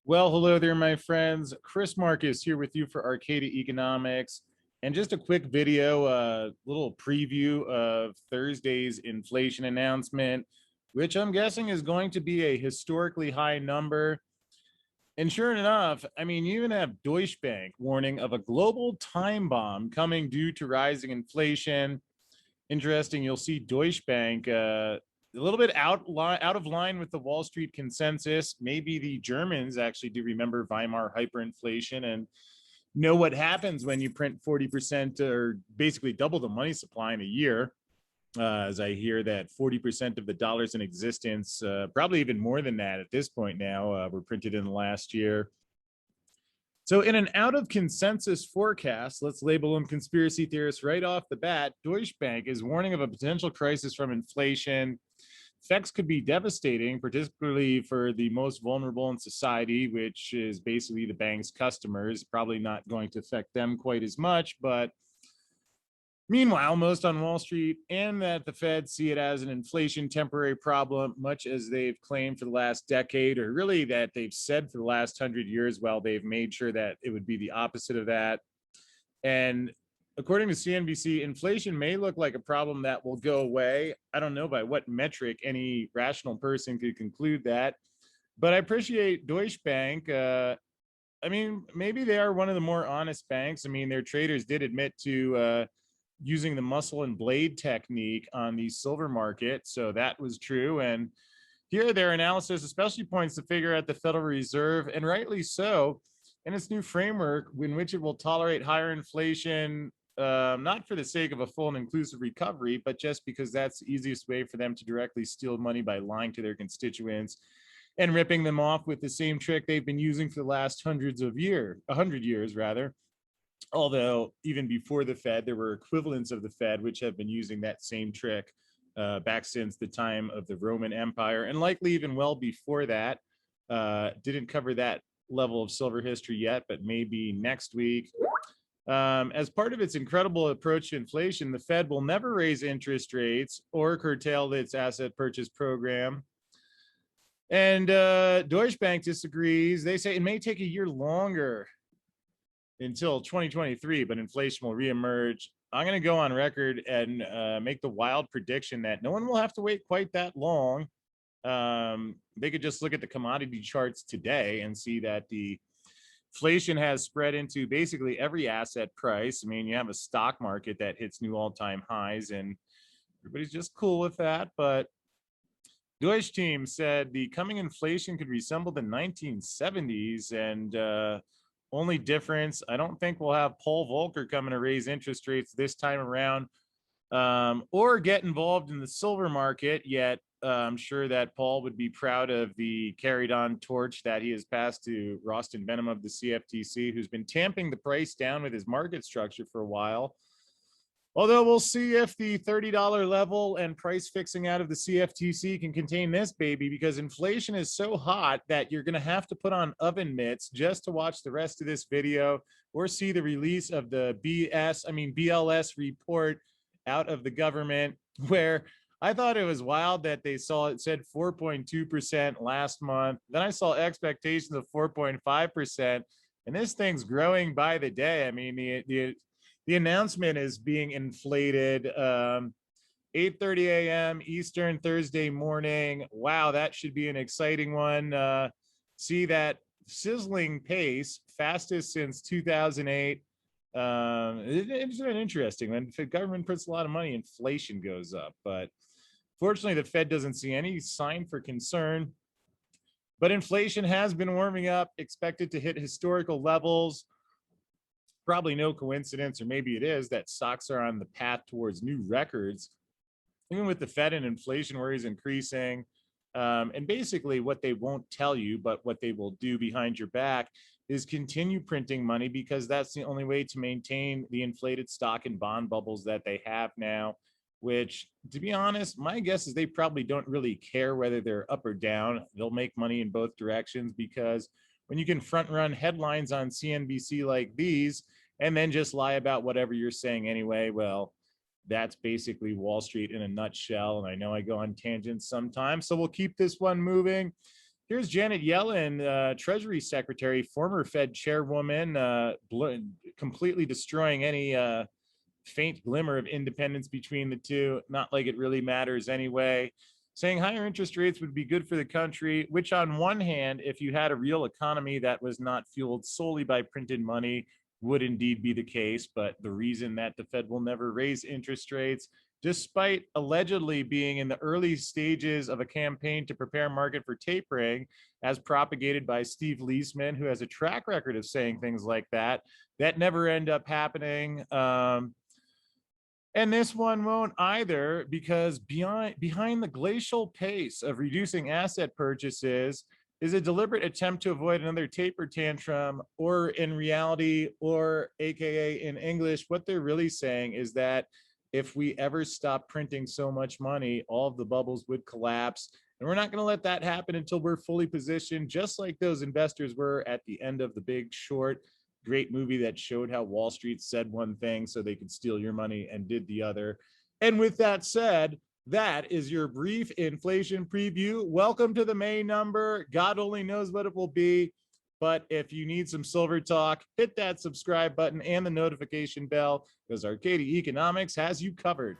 Well, hello there, my friends. Chris Marcus here with you for Arcadia Economics. And just a quick video, a little preview of Thursday's inflation announcement, which I'm guessing is going to be a historically high number. And sure enough, I mean, you even have Deutsche Bank warning of a global time bomb coming due to rising inflation. Interesting, you'll see Deutsche Bank a little bit out of line with the Wall Street consensus. Maybe the Germans actually do remember Weimar hyperinflation and know what happens when you print 40% or basically double the money supply in a year. As I hear that 40% of the dollars in existence, probably even more than that at this point now, were printed in the last year. So in an out of consensus forecast, let's label them conspiracy theorists right off the bat, Deutsche Bank is warning of a potential crisis from inflation. Effects could be devastating, particularly for the most vulnerable in society, which is basically the bank's customers. Probably not going to affect them quite as much, but meanwhile, most on Wall Street and that the Fed see it as an inflation temporary problem, much as they've claimed for the last decade, or really that they've said for the last 100 years, while they've made sure that it would be the opposite of that. And according to CNBC, inflation may look like a problem that will go away. I don't know by what metric any rational person could conclude that, but I appreciate Deutsche Bank. I mean, maybe they are one of the more honest banks. I mean, their traders did admit to using the muscle and blade technique on the silver market. So that was true. And here their analysis especially points to figure out the Federal Reserve, and rightly so, in its new framework in which it will tolerate higher inflation, not for the sake of a full and inclusive recovery, but just because that's the easiest way for them to directly steal money by lying to their constituents and ripping them off with the same trick they've been using for the last 100 years rather. Although even before the Fed, there were equivalents of the Fed which have been using that same trick back since the time of the Roman Empire, and likely even well before that. Didn't cover that level of silver history yet, but maybe next week. As part of its incredible approach to inflation, the Fed will never raise interest rates or curtail its asset purchase program. And Deutsche Bank disagrees. They say it may take a year longer until 2023, but inflation will reemerge. I'm going to go on record and make the wild prediction that no one will have to wait quite that long. They could just look at the commodity charts today and see that the inflation has spread into basically every asset price. I mean, you have a stock market that hits new all-time highs, and everybody's just cool with that. But Deutsche team said the coming inflation could resemble the 1970s, and only difference, I don't think we'll have Paul Volcker coming to raise interest rates this time around, or get involved in the silver market yet. I'm sure that Paul would be proud of the carried on torch that he has passed to Rostin Benham of the CFTC, who's been tamping the price down with his market structure for a while. Although we'll see if the $30 level and price fixing out of the CFTC can contain this baby, because inflation is so hot that you're going to have to put on oven mitts just to watch the rest of this video or see the release of the BLS report out of the government, where I thought it was wild that they saw it said 4.2% last month. Then I saw expectations of 4.5%, and this thing's growing by the day. I mean, the announcement is being inflated. 8:30 a.m. Eastern Thursday morning. Wow, that should be an exciting one. See that sizzling pace, fastest since 2008. It's been interesting. When the government puts a lot of money, inflation goes up. But fortunately, the Fed doesn't see any sign for concern. But inflation has been warming up, expected to hit historical levels. Probably no coincidence, or maybe it is, that stocks are on the path towards new records, even with the Fed and inflation worries increasing. And basically what they won't tell you, but what they will do behind your back, is continue printing money, because that's the only way to maintain the inflated stock and bond bubbles that they have now, which, to be honest, my guess is they probably don't really care whether they're up or down. They'll make money in both directions, because when you can front run headlines on CNBC like these and then just lie about whatever you're saying anyway, well, that's basically Wall Street in a nutshell. And I know I go on tangents sometimes, so we'll keep this one moving. Here's Janet Yellen, Treasury Secretary, former Fed chairwoman, completely destroying any faint glimmer of independence between the two. Not like it really matters anyway. Saying higher interest rates would be good for the country, which on one hand, if you had a real economy that was not fueled solely by printed money, would indeed be the case. But the reason that the Fed will never raise interest rates, despite allegedly being in the early stages of a campaign to prepare market for tapering, as propagated by Steve Leisman, who has a track record of saying things like that never end up happening. And this one won't either, because behind the glacial pace of reducing asset purchases is a deliberate attempt to avoid another taper tantrum, or in reality, or AKA in English, what they're really saying is that if we ever stop printing so much money, all of the bubbles would collapse. And we're not going to let that happen until we're fully positioned, just like those investors were at the end of The Big Short. Great movie that showed how Wall Street said one thing so they could steal your money and did the other. And with that said, that is your brief inflation preview. Welcome to the May number. God only knows what it will be. But if you need some silver talk, hit that subscribe button and the notification bell, because Arcadia Economics has you covered.